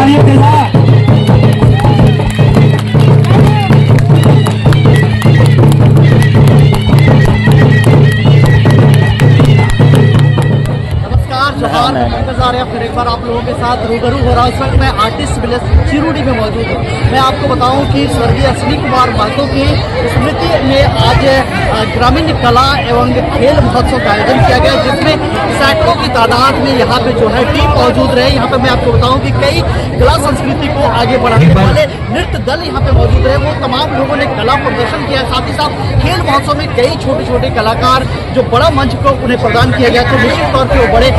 तालियों के साथ। फिर एक बार आप लोगों के साथ रूबरू हो रहा हूँ। इस वक्त मैं आर्टिस्ट विलेज चिरुडी में मौजूद हूँ। मैं आपको बताऊं कि स्वर्गीय अश्विनी कुमार महतो की स्मृति में आज ग्रामीण कला एवं खेल महोत्सव का आयोजन किया गया, जिसमें सैकड़ों की तादाद में यहाँ पे जो है टीम मौजूद रहे। यहाँ पे मैं आपको बताऊं कि कई कला संस्कृति को आगे बढ़ाने वाले नृत्य दल यहाँ पे मौजूद रहे। वो तमाम लोगों ने कला प्रदर्शन किया। साथ ही साथ खेल महोत्सव में कई छोटे छोटे कलाकार जो बड़ा मंच को उन्हें प्रदान किया गया, तो निश्चित तौर पर वो बड़े एक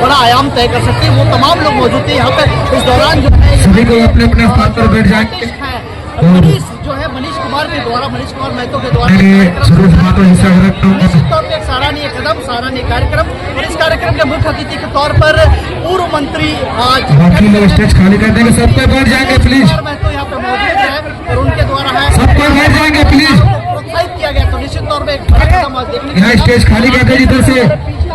बड़ा आयाम तय कर सकते हैं। वो तमाम लोग मौजूद थे यहाँ पर। इस दौरान जो है सभी को अपने अपने स्थान पर बैठ जाएंगे। मनीष जो है मनीष कुमार के द्वारा, मनीष कुमार महतो के द्वारा निश्चित तौर पर एक सराहनीय कदम, सराहनीय कार्यक्रम। और इस कार्यक्रम के मुख्य अतिथि के तौर पर पूर्व मंत्री आज स्टेज खाली कर देंगे। सब पे बैठ जाएंगे प्लीज। महतो यहाँ पे मौजूद है और उनके द्वारा है सब पे बैठ जाएंगे प्लीज। प्रोत्साहित किया गया, तो निश्चित तौर पर एक बड़ा कदम आज देखने यहाँ स्टेज खाली कर देंगे। इधर से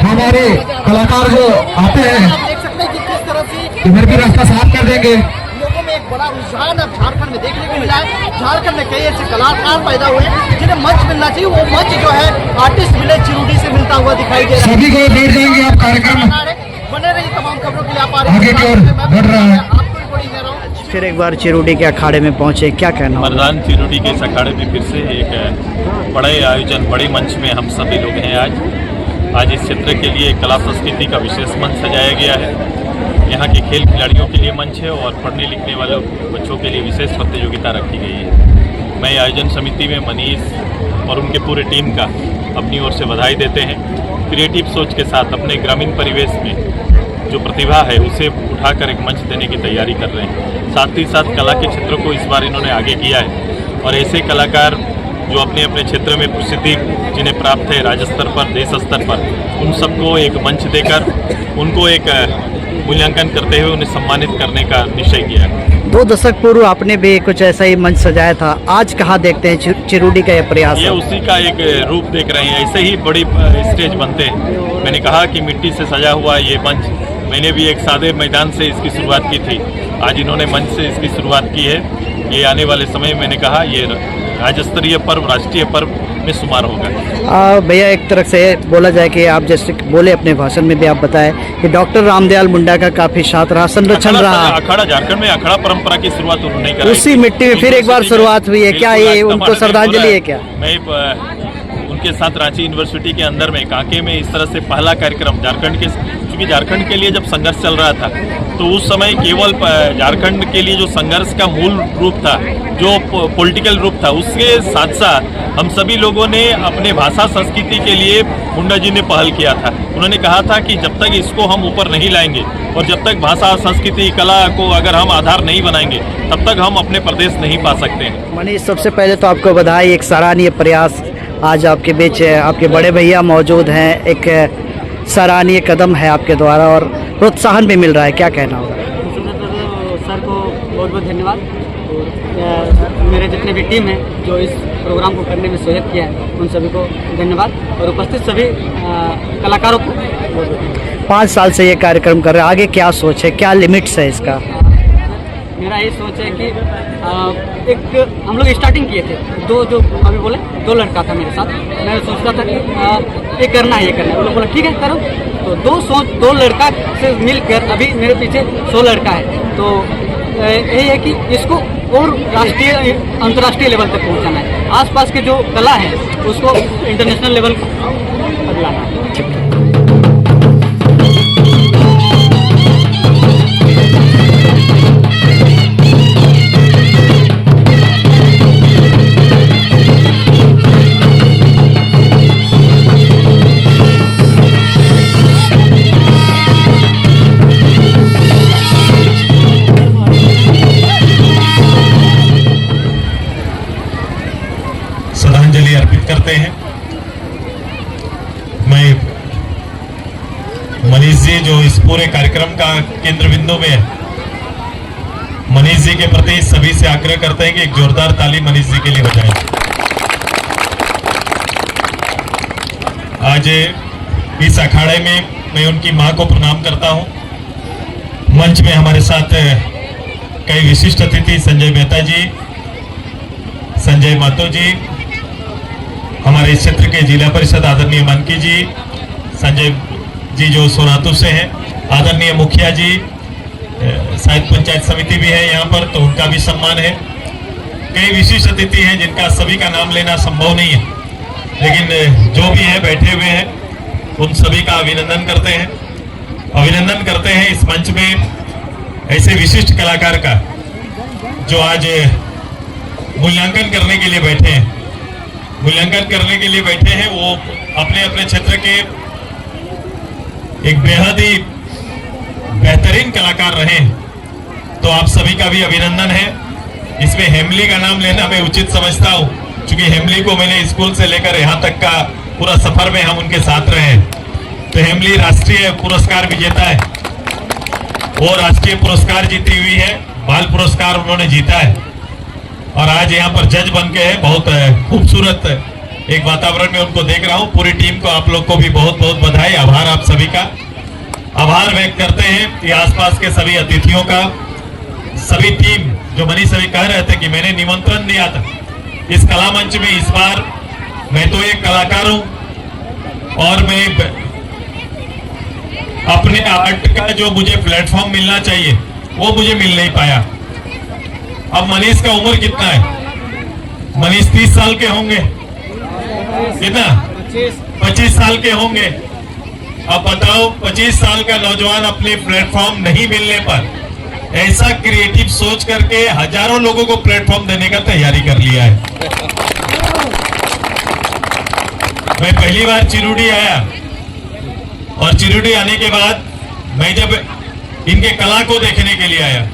हमारे कलाकार जो आते हैं देख सकते हैं कि किस तरह से इधर भी रास्ता साफ कर देंगे। लोगों में एक बड़ा रुझान अब झारखंड में देखने को मिला है। झारखंड में कई ऐसे कलाकार पैदा हुए हैं जिन्हें मंच मिलना चाहिए। वो मंच जो है आर्टिस्ट विलेज चिरुडी से मिलता हुआ दिखाई दे रहा है। सभी को बैठ जाएंगे। आप कार्यक्रम बने रहिए, तमाम खबरों के लिए आप आगे की ओर बढ़ रहा है। आपको रिकॉर्डिंग दे रहा हूँ। फिर एक बार चिरुडी के अखाड़े में पहुंचे, क्या कहना? मर्दान चिरुडी के इस अखाड़े में फिर से एक बड़े आयोजन, बड़े मंच में हम सभी लोग हैं। आज इस क्षेत्र के लिए कला संस्कृति का विशेष मंच सजाया गया है। यहाँ के खेल खिलाड़ियों के लिए मंच है और पढ़ने लिखने वाले बच्चों के लिए विशेष प्रतियोगिता रखी गई है। मैं आयोजन समिति में मनीष और उनके पूरे टीम का अपनी ओर से बधाई देते हैं। क्रिएटिव सोच के साथ अपने ग्रामीण परिवेश में जो प्रतिभा है उसे उठाकर एक मंच देने की तैयारी कर रहे हैं। साथ ही साथ कला के क्षेत्र को इस बार इन्होंने आगे किया है और ऐसे कलाकार जो अपने अपने क्षेत्र में प्रसिद्धि जिन्हें प्राप्त है राज्य स्तर पर, देश स्तर पर, उन सबको एक मंच देकर उनको एक मूल्यांकन करते हुए उन्हें सम्मानित करने का निश्चय किया है। 2 दशक पूर्व आपने भी कुछ ऐसा ही मंच सजाया था। आज कहाँ देखते हैं चिरुडी का यह प्रयास? ये उसी का एक रूप देख रहे हैं। ऐसे ही बड़ी स्टेज बनते हैं। मैंने कहा कि मिट्टी से सजा हुआ ये मंच, मैंने भी एक सादे मैदान से इसकी शुरुआत की थी। आज इन्होंने मंच से इसकी शुरुआत की है। ये आने वाले समय मैंने कहा ये राज्य स्तरीय पर्व, राष्ट्रीय पर्व में शुमार होगा। भैया एक तरह से बोला जाए कि आप जैसे बोले अपने भाषण में भी आप बताएं कि डॉक्टर रामदयाल मुंडा का काफी साथ रहा, संरक्षण रहा। अखाड़ा झारखंड में अखाड़ा परंपरा की शुरुआत उन्होंने कराई। उसी मिट्टी में फिर एक बार शुरुआत हुई है। क्या ये उनको श्रद्धांजलि है? क्या मैं उनके साथ रांची यूनिवर्सिटी के अंदर में कांके में इस तरह से पहला कार्यक्रम झारखंड के, क्योंकि झारखंड के लिए जब संघर्ष चल रहा था तो उस समय केवल झारखंड के लिए जो संघर्ष का मूल रूप था, जो पॉलिटिकल रूप था, उसके साथ साथ हम सभी लोगों ने अपने भाषा संस्कृति के लिए मुंडा जी ने पहल किया था। उन्होंने कहा था कि जब तक इसको हम ऊपर नहीं लाएंगे और जब तक भाषा संस्कृति कला को अगर हम आधार नहीं बनाएंगे तब तक हम अपने प्रदेश नहीं पा सकते हैं। मनीष, सबसे पहले तो आपको बधाई, एक सराहनीय प्रयास। आज आपके बीच आपके बड़े भैया मौजूद हैं, एक सराहनीय कदम है आपके द्वारा और प्रोत्साहन भी मिल रहा है, क्या कहना होगा? सर को बहुत बहुत धन्यवाद और मेरे जितने भी टीम हैं जो इस प्रोग्राम को करने में सहयोग किया है उन सभी को धन्यवाद और उपस्थित सभी कलाकारों को। 5 साल से ये कार्यक्रम कर रहे हैं, आगे क्या सोच है, क्या लिमिट्स है इसका? मेरा ये सोच है कि एक हम लोग स्टार्टिंग किए थे, जो अभी बोले 2 लड़का था मेरे साथ। मैं सोचता था कि ये करना है, वो लोग बोला ठीक है करो। तो 2 लड़का से मिलकर अभी मेरे पीछे 100 लड़का है। तो यही है कि इसको और राष्ट्रीय अंतर्राष्ट्रीय लेवल तक पहुंचाना है। आसपास के जो कला है उसको इंटरनेशनल लेवल पर लाना है। श्रद्धांजलि अर्पित करते हैं। मैं मनीष जी जो इस पूरे कार्यक्रम का केंद्र बिंदु में है, मनीष जी के प्रति सभी से आग्रह करते हैं कि एक जोरदार ताली मनीष जी के लिए हो जाए। आज इस अखाड़े में मैं उनकी मां को प्रणाम करता हूं। मंच में हमारे साथ कई विशिष्ट अतिथि संजय मेहता जी, संजय मातो जी, हमारे इस क्षेत्र के जिला परिषद आदरणीय मानकी जी, संजय जी जो सोनातु से हैं, आदरणीय मुखिया जी, शायद पंचायत समिति भी है यहाँ पर, तो उनका भी सम्मान है। कई विशिष्ट अतिथि हैं जिनका सभी का नाम लेना संभव नहीं है, लेकिन जो भी है बैठे हुए हैं उन सभी का अभिनंदन करते हैं इस मंच में ऐसे विशिष्ट कलाकार का जो आज मूल्यांकन करने के लिए बैठे हैं। वो अपने अपने क्षेत्र के एक बेहद ही बेहतरीन कलाकार रहे हैं, तो आप सभी का भी अभिनंदन है। इसमें हेमली का नाम लेना मैं उचित समझता हूँ, क्योंकि हेमली को मैंने स्कूल से लेकर यहाँ तक का पूरा सफर में हम उनके साथ रहे हैं। तो हेमली राष्ट्रीय पुरस्कार विजेता है, वो राष्ट्रीय पुरस्कार जीती हुई है, बाल पुरस्कार उन्होंने जीता है और आज यहाँ पर जज बन के है। बहुत खूबसूरत एक वातावरण में उनको देख रहा हूँ। पूरी टीम को, आप लोग को भी बहुत बहुत बधाई, आभार आप सभी का। आभार व्यक्त करते हैं कि आसपास के सभी अतिथियों का, सभी टीम जो मनीष सभी कह रहे थे कि मैंने निमंत्रण दिया था इस कला मंच में। इस बार मैं तो एक कलाकार हूं और मैं अपने आर्ट का जो मुझे प्लेटफॉर्म मिलना चाहिए वो मुझे मिल नहीं पाया। अब मनीष का उम्र कितना है? मनीष 30 साल के होंगे, कितना? 25 साल के होंगे। अब बताओ, 25 साल का नौजवान अपने प्लेटफॉर्म नहीं मिलने पर ऐसा क्रिएटिव सोच करके हजारों लोगों को प्लेटफॉर्म देने का तैयारी कर लिया है। मैं पहली बार चिरुडी आया और चिरुडी आने के बाद मैं जब इनके कला को देखने के लिए आया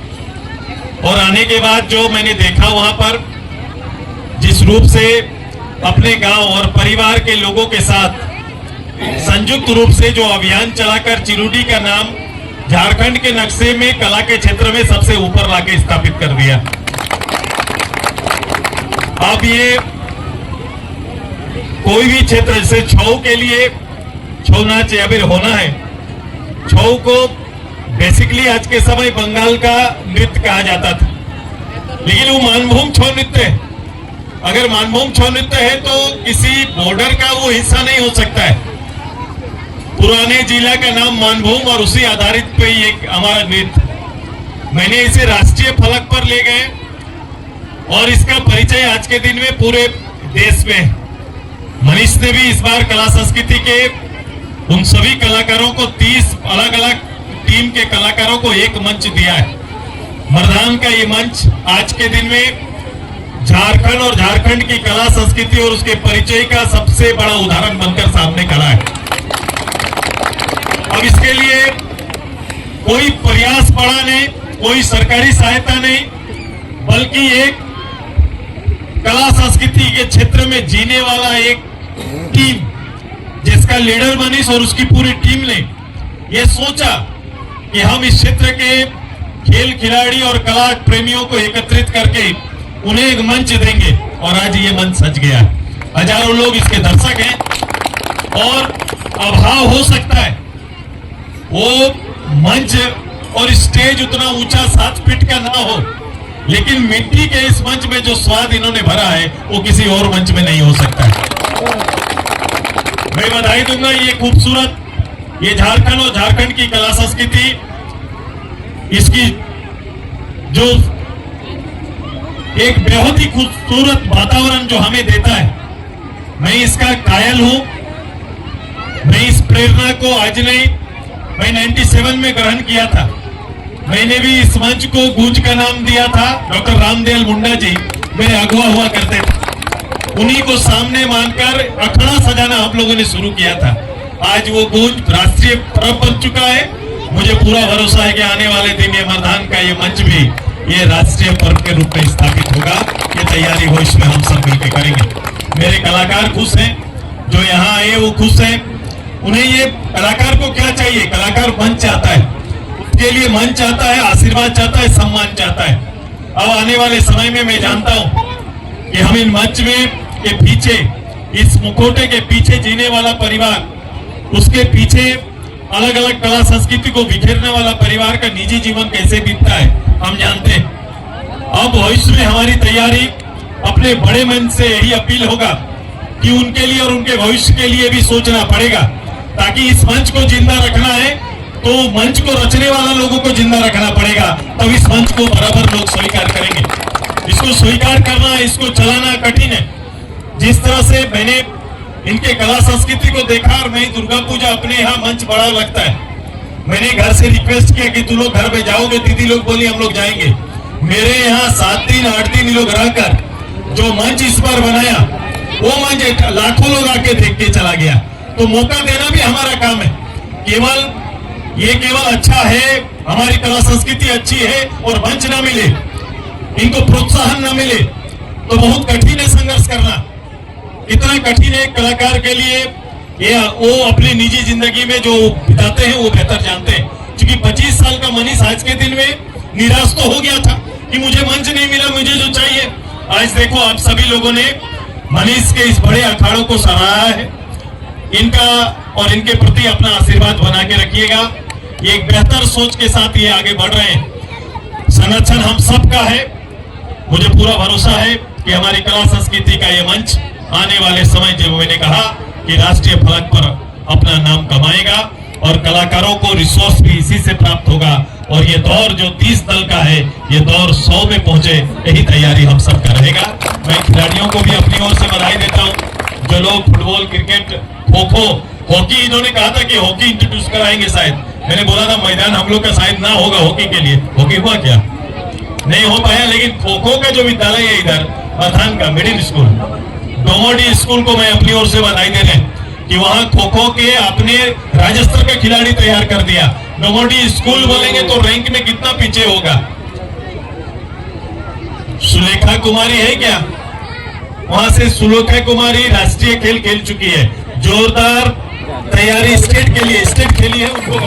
और आने के बाद जो मैंने देखा वहां पर जिस रूप से अपने गांव और परिवार के लोगों के साथ संयुक्त रूप से जो अभियान चलाकर चिरुडी का नाम झारखंड के नक्शे में कला के क्षेत्र में सबसे ऊपर लाके स्थापित कर दिया। अब ये कोई भी क्षेत्र, जैसे छऊ के लिए छऊ नाच अभी होना है, छऊ को बेसिकली आज के समय बंगाल का नृत्य कहा जाता था, लेकिन वो मानभूम छऊ नृत्य है। अगर मानभूम छऊ नृत्य है तो किसी बॉर्डर का वो हिस्सा नहीं हो सकता है। पुराने जिला का नाम मानभूम और उसी आधारित पे ही एक हमारा नृत्य, मैंने इसे राष्ट्रीय फलक पर ले गए और इसका परिचय आज के दिन में पूरे देश में। मनीष ने भी इस बार कला संस्कृति के उन सभी कलाकारों को 30 अलग अलग टीम के कलाकारों को एक मंच दिया है। मर्दान का ये मंच आज के दिन में झारखंड और झारखंड की कला संस्कृति और उसके परिचय का सबसे बड़ा उदाहरण बनकर सामने खड़ा है। अब इसके लिए कोई प्रयास बड़ा नहीं, कोई सरकारी सहायता नहीं, बल्कि एक कला संस्कृति के क्षेत्र में जीने वाला एक टीम, जिसका लीडर मनीष और उसकी पूरी टीम ने यह सोचा कि हम इस क्षेत्र के खेल खिलाड़ी और कला प्रेमियों को एकत्रित करके उन्हें एक मंच देंगे और आज ये मंच सज गया है। हजारों लोग इसके दर्शक हैं और अभाव हो सकता है, वो मंच और स्टेज उतना ऊंचा 7 फीट का ना हो, लेकिन मिट्टी के इस मंच में जो स्वाद इन्होंने भरा है वो किसी और मंच में नहीं हो सकता है। मैं बधाई दूंगा ये खूबसूरत, ये झारखंड और झारखंड की कला संस्कृति, इसकी जो एक बेहद ही खूबसूरत वातावरण जो हमें देता है, मैं इसका कायल हूं। मैं इस प्रेरणा को आज नहीं, मैं 97 में ग्रहण किया था। मैंने भी इस मंच को गूंज का नाम दिया था। डॉक्टर रामदयाल मुंडा जी मेरे अगुआ हुआ करते थे, उन्हीं को सामने मानकर अखड़ा सजाना हम लोगों ने शुरू किया था। आज वो गूंज राष्ट्रीय पर्व बन चुका है। मुझे पूरा भरोसा है कि आने वाले दिन ये मर्दान का ये मंच भी ये राष्ट्रीय पर्व के रूप में स्थापित होगा। ये तैयारी हो, इसमें हम सब मिलकर करेंगे। मेरे कलाकार खुश हैं, जो यहाँ आए वो खुश हैं। उन्हें ये कलाकार को क्या चाहिए? कलाकार मंच चाहता है, उसके लिए मंच चाहता है, आशीर्वाद चाहता है, सम्मान चाहता है। अब आने वाले समय में मैं जानता हूं कि हम इन मंच में के पीछे, इस मुखौटे के पीछे जीने वाला परिवार, उसके पीछे अलग अलग कला संस्कृति को बिखेरने वाला परिवार का निजी जीवन कैसे बीतता है हम जानते हैं। अब भविष्य में हमारी तैयारी अपने बड़े मन से यही अपील होगा कि उनके लिए और उनके भविष्य के लिए भी सोचना पड़ेगा, ताकि इस मंच को जिंदा रखना है तो मंच को रचने वाला लोगों को जिंदा रखना पड़ेगा, तब इस मंच को बराबर लोग स्वीकार करेंगे। इसको स्वीकार करना, इसको चलाना कठिन है। जिस तरह से मैंने इनके कला संस्कृति को देखा और मैं दुर्गा पूजा अपने यहाँ मंच बड़ा लगता है, मैंने घर से रिक्वेस्ट किया कि तुम लोग घर में जाओगे, दीदी लोग बोली हम लोग जाएंगे। मेरे यहाँ 7 दिन 8 दिन लोग रहकर जो मंच इस बार बनाया वो मंच लाखों लोग आके देख के चला गया। तो मौका देना भी हमारा काम है। केवल अच्छा है, हमारी कला संस्कृति अच्छी है और मंच ना मिले, इनको प्रोत्साहन ना मिले तो बहुत कठिन है संघर्ष करना। इतना कठिन है कलाकार के लिए, ये वो अपनी निजी जिंदगी में जो बिताते हैं वो बेहतर जानते हैं। क्योंकि 25 साल का मनीष आज के दिन में निराश तो हो गया था कि मुझे मंच नहीं मिला, मुझे जो चाहिए। आज देखो आप सभी लोगों ने मनीष के इस बड़े अखाड़ों को सराहा है। इनका और इनके प्रति अपना आशीर्वाद बना के रखिएगा। ये एक बेहतर सोच के साथ ये आगे बढ़ रहे हैं। संरक्षण हम सबका है। मुझे पूरा भरोसा है कि हमारी कला संस्कृति का ये मंच आने वाले समय, जब मैंने कहा कि राष्ट्रीय फलक पर अपना नाम कमाएगा और कलाकारों को रिसोर्स भी इसी से प्राप्त होगा। और ये दौर जो 30 दल का है, ये दौर 100 में पहुंचे, यही तैयारी हम सबका रहेगा। मैं खिलाड़ियों को भी अपनी ओर से बधाई देता हूं। जो लोग football, cricket, kho kho, hockey, इन्होंने कहा था कि हॉकी इंट्रोड्यूस कराएंगे शायद। मैंने बोला था मैदान हम लोग का शायद ना होगा हॉकी के लिए। हॉकी हुआ क्या? नहीं हो पाया। लेकिन खो खो का जो विद्यालय है इधर अथान का मिडिल स्कूल, डोमोडी स्कूल को मैं अपनी ओर से बधाई दे रहे कि वहां खो खो के अपने राज्य स्तर का खिलाड़ी तैयार कर दिया। डोमोडी स्कूल बोलेंगे तो रैंक में कितना पीछे होगा। सुलेखा कुमारी है क्या? वहां से सुलेखा कुमारी राष्ट्रीय खेल खेल चुकी है। जोरदार तैयारी स्टेट के लिए, स्टेट खेली है, उनको